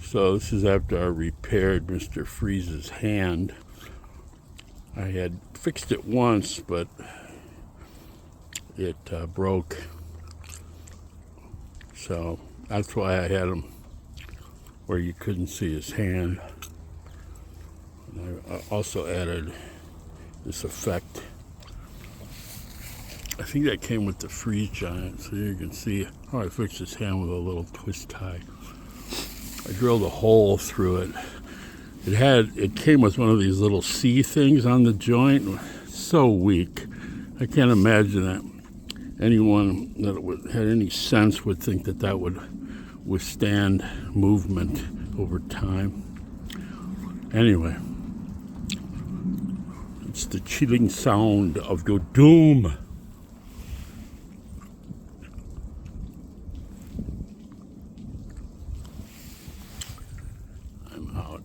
So this is after I repaired Mr. Freeze's hand. I had fixed it once, but it broke. So that's why I had him where you couldn't see his hand. And I also added this effect. I think that came with the Freeze Giant, so you can see how I fixed his hand with a little twist tie. I drilled a hole through it. It came with one of these little C things on the joint. So weak. I can't imagine that anyone that had any sense would think that that would withstand movement over time. Anyway, it's the chilling sound of your doom. I'm out.